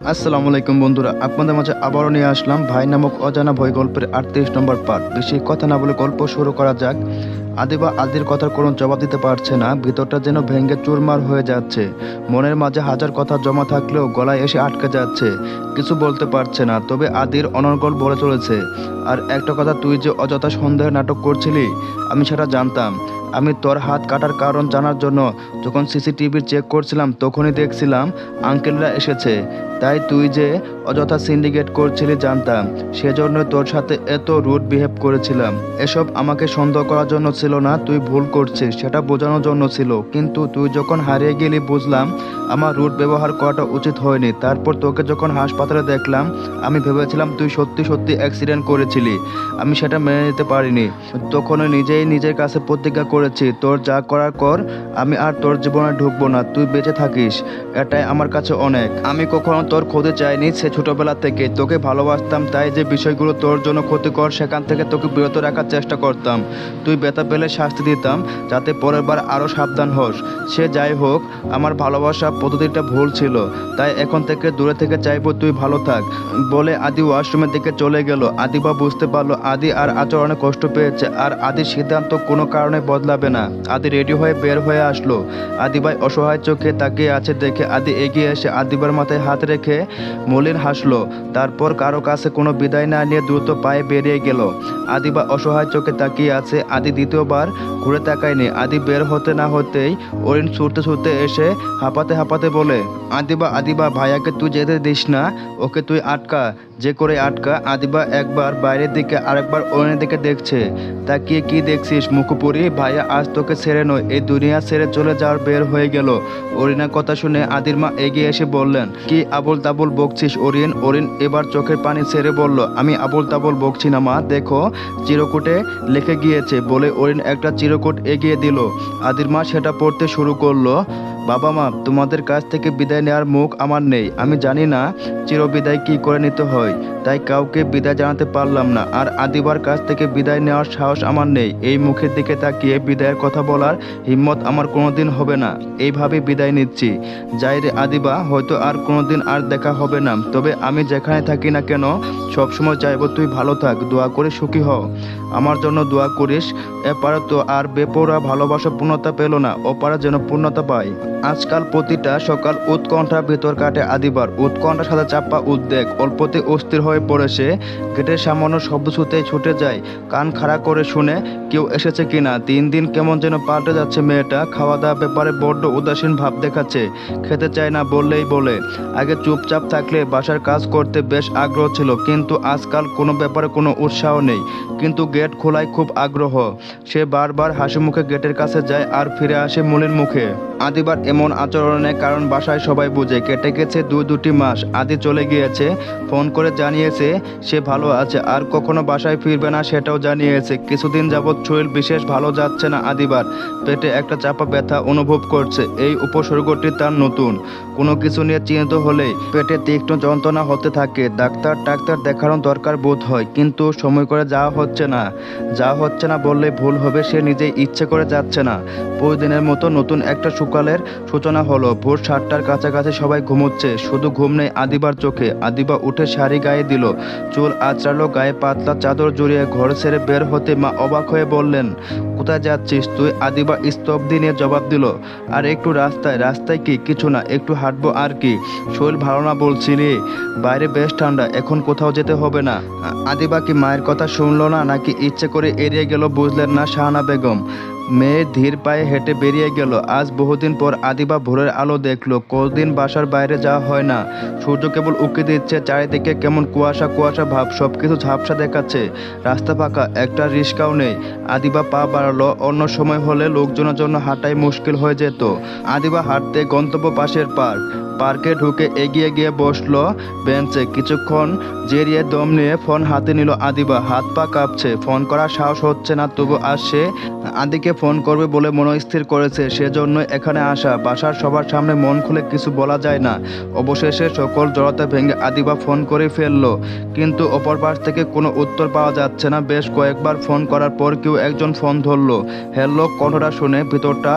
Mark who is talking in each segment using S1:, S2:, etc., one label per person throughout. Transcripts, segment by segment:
S1: আসসালামু আলাইকুম বন্ধুরা, আপনাদের মাঝে আবারও নিয়ে আসলাম ভাই নামক অজানা ভয় গল্পের 38 নম্বর পার্ট। বেশি কথা না বলে গল্প শুরু করা যাক। আদিবা আদির কথার কোনো জবাব দিতে পারছে না, ভিতরটা যেন ভেঙে চুরমার হয়ে যাচ্ছে। মনের মাঝে হাজার কথা জমা থাকলেও গলায় এসে আটকে যাচ্ছে, কিছু বলতে পারছে না। তবে আদির অনর্গল বলে চলেছে, আর একটা কথা, তুই যে অযথা সন্দেহের নাটক করছিলি আমি সেটা জানতাম। আমি তোর হাত কাটার কারণ জানার জন্য যখন সিসিটিভি চেক করছিলাম তখনই দেখছিলাম আঙ্কেলরা এসেছে। তাই তুই যে অযথা সিন্ডিকেট করছিলি জানতাম, সেজন্য তোর সাথে এত রুড বিহেভ করেছিলাম। এসব আমাকে সন্দেহ করার জন্য ছিল না, তুই ভুল করছিস সেটা বোঝানোর জন্য ছিল। কিন্তু তুই যখন হারিয়ে গেলি বুঝলাম আমার রুড ব্যবহার করাটা উচিত হয়নি। তারপর তোকে যখন হাসপাতালে দেখলাম আমি ভেবেছিলাম তুই সত্যি সত্যি অ্যাক্সিডেন্ট করেছিলি। আমি সেটা মেনে নিতে পারিনি। তখনও নিজেই নিজের কাছে প্রতিজ্ঞা করেছি, তোর যা করার কর, আমি আর তোর জীবনে ঢুকবো না। তুই বেঁচে থাকিস, এটাই আমার কাছে অনেক। আমি কখনো তোর ক্ষতি চাইনি, সে ছোটবেলা থেকে তোকে ভালোবাসতাম। তাই যে বিষয়গুলো তোর জন্য ক্ষতিকর সেখান থেকে তোকে বিরত রাখার চেষ্টা করতাম। তুই ব্যথা পেলে শাস্তি দিতাম যাতে পরের বার আরও সাবধান হোস। সে যাই হোক, আমার ভালোবাসা পদ্ধতিটা ভুল ছিল, তাই এখন থেকে দূরে থেকে চাইবো তুই ভালো থাক বলে আদি ওয়াশরুমের দিকে চলে গেল। আদিবা বুঝতে পারলো আদি আর আচরণে কষ্ট পেয়েছে, আর আদির সিদ্ধান্ত কোনো কারণে বদলাবে না। আদি রেডি হয়ে বের হয়ে আসলো। আদিবাই অসহায় চোখে তাকিয়ে আছে দেখে আদি এগিয়ে এসে আদিবার মাথায় হাত রেখে মলিন হাসলো। তারপর কারো কাছে কোনো বিদায় না নিয়ে দ্রুত পায়ে বেরিয়ে গেল। আদিবা অসহায় চোখে তাকিয়ে আছে। আদি দ্বিতীয়বার ঘুরে তাকায়নি। আদি বের হতে না হতেই অরিন ছুটতে ছুটতে এসে হাঁপাতে হাঁপাতে বলে, আদিবা আদিবা, ভাইয়াকে তুই যেতে দিস না, ওকে তুই আটকা, যে করে আটকা। আদিবা একবার বাইরের দিকে আরেকবার অরিনের দিকে দেখছে। তাকিয়ে কি দেখছিস মুখপুরি, ভাইয়া আজ তোকে ছেড়ে নয়, এই দুনিয়া ছেড়ে চলে যাওয়ার বের হয়ে গেল। অরিনের কথা শুনে আদির মা এগিয়ে এসে বললেন, কি আবোল তাবোল বকছিস অরিন? অরিন এবার চোখের পানি ছেড়ে বলল, আমি আবোল তাবোল বকছি না মা, দেখো চিরকুটে লিখে গিয়েছে বলে অরিন একটা চিরকুট এগিয়ে দিল। আদির মা সেটা পড়তে শুরু করলো। বাবা মা, তোমাদের কাছ থেকে বিদায় নেওয়ার মুখ আমার নেই। আমি জানি না চিরবিদায় কি করে নিতে হয়, তাই কাউকে বিদায় জানাতে পারলাম না। আর আদিবার কাছ থেকে বিদায় নেওয়ার সাহস আমার নেই। এই মুখের দিকে তাকিয়ে বিদায়ের কথা বলার হিম্মত আমার কোনোদিন হবে না। এইভাবে বিদায় নিচ্ছি। যাই রে আদিবা, হয়তো আর কোনোদিন আর দেখা হবে না, তবে আমি যেখানে থাকি না কেন সবসময় চাইবো তুই ভালো থাক, দোয়া করে সুখী হও। আমার জন্য দোয়া করিস। এপারে তো আর বেপরোয়া ভালোবাসা পূর্ণতা পেল না, ওপারে যেন পূর্ণতা পায়। আজকাল প্রতিটা সকাল উৎকণ্ঠার ভিতর কাটে আদিবার। উৎকণ্ঠার সাথে চাপা উদ্বেগ। অল্পতে অস্থির হয়ে পড়ে সে। গেটের সামান্য শব্দ ছুতেই ছুটে যায়, কান খাড়া করে শুনে কেউ এসেছে কিনা। দিন দিন কেমন যেন পাল্টে যাচ্ছে মেয়েটা। খাওয়া দাওয়ার ব্যাপারে বড্ড উদাসীন ভাব দেখাচ্ছে, খেতে চায় না বললেই বলে। আগে চুপচাপ থাকলে বাসার কাজ করতে বেশ আগ্রহ ছিল, কিন্তু আজকাল কোনো ব্যাপারে কোনো উৎসাহ নেই। কিন্তু গেট খোলায় খুব আগ্রহ। সে বারবার হাসি মুখে গেটের কাছে যায় আর ফিরে আসে মলিন মুখে। আদিবার এমন আচরণের কারণ বাসায় সবাই বুঝে। কেটে গেছে দুটি মাস। আদি চলে গিয়েছে, ফোন করে জানিয়েছে সে ভালো আছে, আর কখনো বাসায় ফিরবে না সেটাও জানিয়েছে। কিছুদিন যাবৎ শরীর বিশেষ ভালো যাচ্ছে না আদিবার। পেটে একটা চাপা ব্যথা অনুভব করছে। এই উপসর্গটি তার নতুন। কোনো কিছু নিয়ে চিন্তিত হলেই পেটে তীক্ষ্ণ যন্ত্রণা হতে থাকে। ডাক্তার দেখানোর দরকার বোধ হয়, কিন্তু সময় করে যাওয়া হচ্ছে না বললে ভুল হবে। সে নিজেই ইচ্ছে করে যাচ্ছে না। প্রতিদিনের মতো নতুন একটা সকালের সূচনা হলো। ভোর 7টার কাছাকাছি সবাই ঘুমোচ্ছে, শুধু ঘুম নেই আদিবার চোখে। আদিবা উঠে শাড়ি গায়ে দিল, চুল আঁচড়ালো, গায়ে পাতলা চাদর জড়িয়ে ঘর ছেড়ে বের হতে মা অবাক হয়ে বললেন, কোথায় যাচ্ছিস তুই? আদিবা স্তব্ধি নিয়ে জবাব দিল, আর একটু রাস্তায় কি? কিছু না, একটু হাঁটবো আর কি। শরীর ভালো না বলছিলি? বাইরে বেশ ঠান্ডা, এখন কোথাও যেতে হবে না। আদিবা কি মায়ের কথা শুনলো না, নাকি ইচ্ছে করে এড়িয়ে গেল বুঝলেন না শাহানা বেগম। মেয়ে ধীর পায়ে হেঁটে বেরিয়ে গেল। আজ বহুদিন পর আদিবা ভোরের আলো দেখলো। কতদিন বাসার বাইরে যাওয়া হয় না। সূর্য কেবল উঁকি দিচ্ছে, চারিদিকে কেমন কুয়াশা কুয়াশা ভাব, সবকিছু ঝাপসা দেখাচ্ছে। রাস্তা ফাঁকা, একটা রিস্কাও নেই। আদিবা পা বাড়ালো। অন্য সময় হলে লোকজনের জন্য হাঁটাই মুশকিল হয়ে যেত। আদিবা হাঁটতে গন্তব্য পাশের পার্কে ঢুকে এগিয়ে গিয়ে বসলো বেঞ্চে। কিছুক্ষণ জেরিয়ে দম নিয়ে ফোন হাতে নিল আদিবা। হাত পা কাঁপছে, ফোন করার সাহস হচ্ছে না। তবু আজ সে আদিকে ফোন করবে বলে মনস্থির করেছে, সেজন্য এখানে আসা। বাসার সবার সামনে মন খুলে কিছু বলা যায় না। অবশেষে সকল জড়তা ভেঙে আদিবা ফোন করে ফেললো, কিন্তু অপর পাশ থেকে কোনো উত্তর পাওয়া যাচ্ছে না। বেশ কয়েকবার ফোন করার পর কেউ একজন ফোন ধরলো। হ্যালো কণ্ঠটা শুনে ভিতরটা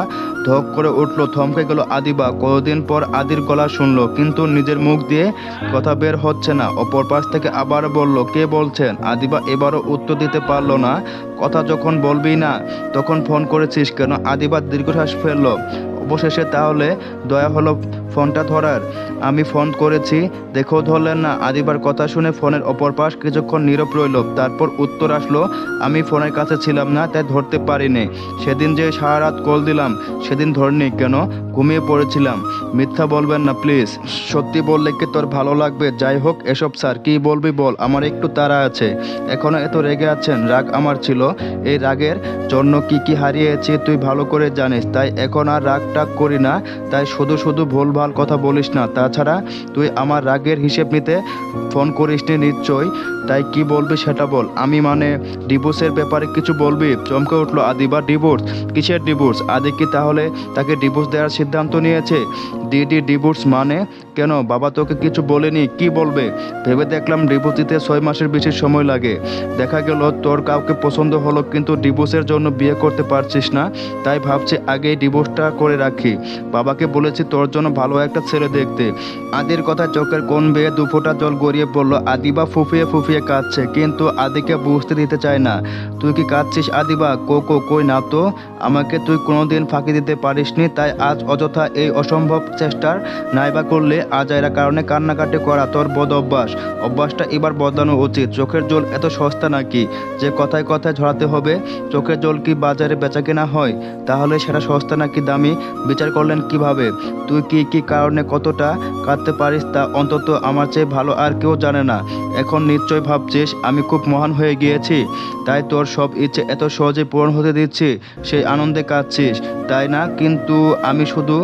S1: ধক করে উঠলো। থমকে গেল আদিবা। কতদিন পর আদির গলার শুনলো কিন্তু নিজের মুখ দিয়ে কথা বের হচ্ছে না। অপর পাশ থেকে আবার বলল, কে বলছেন? আদিবা এবারও উত্তর দিতে পারলো না। কথা যখন বলবি না তখন ফোন করেছিস কেন? আদিবা দীর্ঘশ্বাস ফেললো। অবশেষে তাহলে দয়া হলো ফোনটা ধরার। আমি ফোন করেছি, দেখেও ধরলেন না। আদিবার কথা শুনে ফোনের অপর পাশ কিছুক্ষণ নীরব রইল। তারপর উত্তর আসলো, আমি ফোনের কাছে ছিলাম না, তাই ধরতে পারিনি। সেদিন যে সারা রাত কল দিলাম সেদিন ধরনি কেন? ঘুমিয়ে পড়েছিলাম। মিথ্যা বলবেন না প্লিজ। সত্যি বললে কি তোর ভালো লাগবে? যাই হোক এসব স্যার, কি বলবি বল, আমার একটু তাড়া আছে। এখনো এত রেগে আছেন? রাগ আমার ছিল, এই রাগের জন্য কি কি হারিয়েছি তুই ভালো করে জানিস। তাই এখন আর রাগ টাগ করি না। তাই শুধু শুধু ভুলভাল কথা বলিস না। তাছাড়া তুই আমার রাগের হিসেব নিতে ফোন করিসনি নিশ্চয়ই। তাই কি বলবি সেটা বল। আমি মানে ডিভোর্সের ব্যাপারে কিছু বলবি? চমকে উঠলো আদিবা। ডিভোর্স? কিসের ডিভোর্স? আদি কি তাহলে তাকে ডিভোর্স দেওয়ার সিদ্ধান্ত নিয়েছে? ডিভোর্স মানে? কেন, বাবা তোকে কিছু বলেনি? কি বলবে? ভেবে দেখলাম ডিভোর্স দিতে 6 মাসের বেশি সময় লাগে। দেখা গেল তোর কাউকে পছন্দ হলো কিন্তু ডিভোর্সের জন্য বিয়ে করতে পারছিস না। তাই ভাবছি আগেই ডিভোর্সটা করে রাখি। বাবাকে বলেছি তোর জন্য ভালো একটা ছেলে দেখতে। আদির কথা চোখের কোণ বেয়ে দুফোঁটা জল গড়িয়ে পড়লো। আদিবা ফুফিয়ে ফুফিয়ে কাঁদছে কিন্তু আদিকে বুঝতে দিতে চায় না। তুই কি কাঁদছিস আদিবা? কই না তো। আমাকে তুই কোনোদিন ফাঁকি দিতে পারিসনি, তাই আজ অযথা এই অসম্ভব চেষ্টার নাইবা করলে আজ এরা কারণে কান্নাকাটি করা তোর বদ অভ্যাসটা এবার বদলানো উচিত। চোখের জল এত সস্তা নাকি যে কথায় কথায় ঝরাতে হবে? চোখের জল কি বাজারে বেচা কেনা হয়? তাহলে সেটা সস্তা নাকি দামি বিচার করলেন কিভাবে? তুই কি কারণে কতটা কাঁদতে পারিস তা অন্তত আমার চেয়ে ভালো আর কেউ জানে না। এখন নিশ্চয় ভাবছিস আমি খুব মহান হয়ে গিয়েছি, তাই তোর সব ইচ্ছে এত সহজে পূরণ হতে দিচ্ছি, সেই আনন্দে কাঁদছিস তাই না? কিন্তু আমি শুধু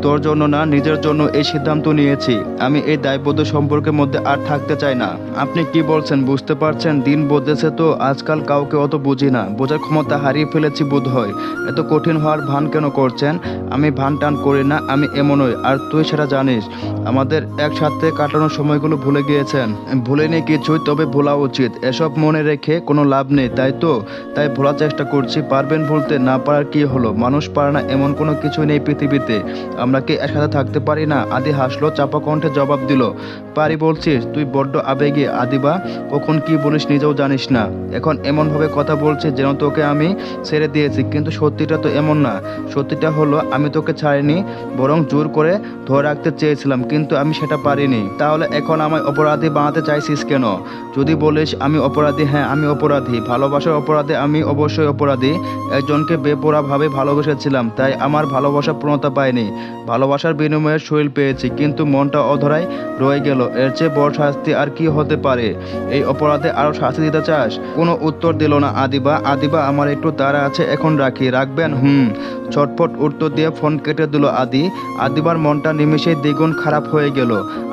S1: তোর জন্য না, নিজের জন্য এই সিদ্ধান্ত নিয়েছি। আমি এই দায়বদ্ধ সম্পর্কের মধ্যে আর থাকতে চাই না। আপনি কি বলছেন বুঝতে পারছেন? দিন বদলেছে তো, আজকাল কাউকে অত বুঝি না, বোঝার ক্ষমতা হারিয়ে ফেলেছি বোধ হয়। এত কঠিন হওয়ার ভান কেন করছেন? আমি ভান টান করি না, আমি এমনই, আর তুই সেটা জানিস। আমাদের একসাথে কাটানোর সময়গুলো ভুলে গিয়েছেন। ভুলেনি কিছুই, তবে ভোলা উচিত। এসব মনে রেখে কোনো লাভ নেই, তাই তো? তাই ভোলার চেষ্টা করছি। পারবেন ভুলতে? না পারার কি হলো? মানুষ পারে না এমন কোনো কিছু নেই পৃথিবীতে। আমরা কি একসাথে থাকতে পারি না? আদি হাসলো, চাপা কণ্ঠে জবাব দিল, পারি বলছিস? তুই বড্ড আবেগী আদিবা, কখন কি বলিস নিজেও জানিস না। এখন এমনভাবে কথা বলছিস যেন তোকে আমি ছেড়ে দিয়েছি, কিন্তু সত্যিটা তো এমন না। সত্যিটা হলো আমি তোকে ছাড়িনি, বরং জোর করে ধরে রাখতে চেয়েছিলাম, কিন্তু আমি সেটা পারিনি। তাহলে এখন আমায় অপরাধী বানাতে চাইছিস কেন? যদি বলিস আমি অপরাধী, হ্যাঁ আমি অপরাধী, ভালোবাসার অপরাধে আমি অবশ্যই অপরাধী। একজনকে বেপরোয়াভাবে ভালোবেসেছিলাম, তাই আমার ভালোবাসা পূর্ণতা পায়নি। ভালোবাসার বিনিময়ে শরীর পেয়েছি, কিন্তু মনটা অধরাই রয়ে গেল। এর চেয়ে বড় শাস্তি আর কি হতে পারে? এই অপরাধে আরও শাস্তি দিতে চাস? কোনো উত্তর দিল না আদিবা, আমার একটু তাড়া আছে, এখন রাখি। রাখবেন? ছটফট উত্তর দিয়ে ফোন কেটে দিল আদিবার মনটা নিমেষেই দ্বিগুণ খারাপ হয়ে গেল।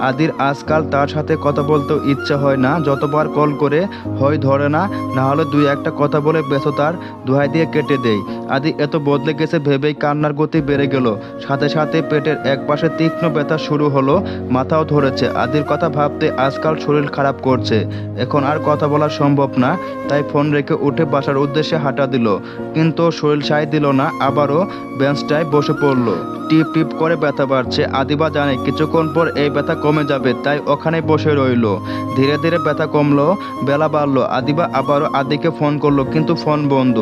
S1: আদির আজকাল তার সাথে কথা বলতেও ইচ্ছা হয় না। যতবার কল করে হয় ধরে না, না হলে দুই একটা কথা বলে ব্যস্ততার দোহাই দিয়ে কেটে দেয়। আদি এত বদলে গেছে ভেবেই কান্নার গতি বেড়ে গেল। সাথে সাথে পেটের একপাশে তীক্ষ্ণ ব্যথা শুরু হলো, মাথাও ধরেছে। আদির কথা ভাবতে আজকাল শরীর খারাপ করছে। এখন আর কথা বলা সম্ভব না, তাই ফোন রেখে উঠে বাসার উদ্দেশ্যে হাঁটা দিল। কিন্তু শরীর সায় দিল না, আবারও বেঞ্চটায় বসে পড়ল। টিপ টিপ করে ব্যথা বাড়ছে। আদিবা জানে কিছুক্ষণ পর এই ব্যথা কমে যাবে, তাই ওখানে বসে রইল। ধীরে ধীরে ব্যথা কমলো, বেলা বাড়লো। আদিবা আবারও আদিকে ফোন করলো, কিন্তু ফোন বন্ধ।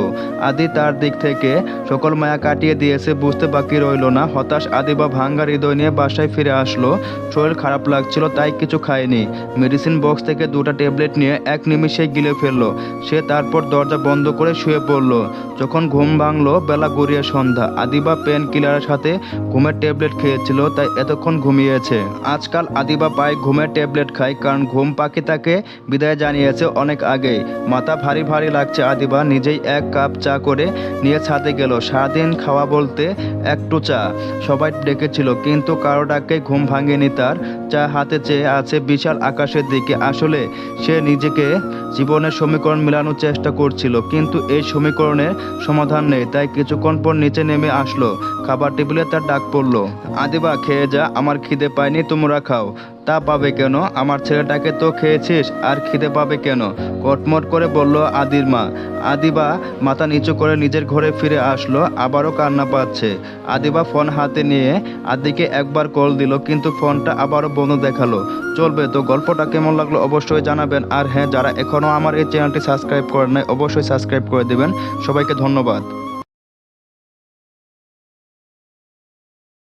S1: আদি তার দিক থেকে সকল মায়া কাটিয়ে দিয়েছে, বুঝতে বাকি রইল না। হতাশ আদিবা ভাঙ্গা হৃদয় নিয়ে বাসায় ফিরে আসলো। শরীর খারাপ লাগছিল, তাই কিছু খায়নি। মেডিসিন বক্স থেকে 2টা ট্যাবলেট নিয়ে এক নিমিষেই গিলে ফেললো সে। তারপর দরজা বন্ধ করে শুয়ে পড়ল। যখন ঘুম ভাঙলো বেলা গড়িয়ে সন্ধ্যা। আদিবা পেন কিলারের সাথে ঘুমের ট্যাবলেট খেয়েছিল, তাই এতক্ষণ ঘুমিয়েছে। আজকাল আদিবা প্রায় ঘুমের ট্যাবলেট খায়, কারণ ঘুম পাখি তাকে বিদায় জানিয়েছে অনেক আগেই। মাথা ভারী ভারী লাগছে। আদিবা নিজেই 1 কাপ চা করে নিয়ে ছাদে গেল। সারাদিন খাওয়া বলতে একটু চা। সবাই ডেকেছিল, কিন্তু কারো ডাকে ঘুম ভাঙেনি তার। চা হাতে চেয়ে আছে বিশাল আকাশের দিকে। আসলে সে নিজেকে জীবনের সমীকরণ মেলানোর চেষ্টা করছিল, কিন্তু এই সমীকরণের সমাধান নেই। তাই কিছুক্ষণ পর নিচে নেমে আসলো। খাবার টেবিলে তার ডাক পড়লো, আদিবা খেয়ে যা, আমার খিদে পায়নি, তোমরা খাও। তা পাবে কেন? আমার ছেলেটাকে তো খেয়েছিস, আর খিদে পাবে কেন? কটমট করে বলল আদির মা। আদিবা মাথা নিচু করে নিজের ঘরে ফিরে আসলো, আবারও কান্না পাচ্ছে। আদিবা ফোন হাতে নিয়ে আদিকে একবার কল দিল, কিন্তু ফোনটা আবারও বন্ধ দেখালো। চলবে তো, গল্পটা কেমন লাগলো অবশ্যই জানাবেন। আর হ্যাঁ, যারা এখনও আমার এই চ্যানেলটি সাবস্ক্রাইব করেন নাই অবশ্যই সাবস্ক্রাইব করে দিবেন। সবাইকে ধন্যবাদ।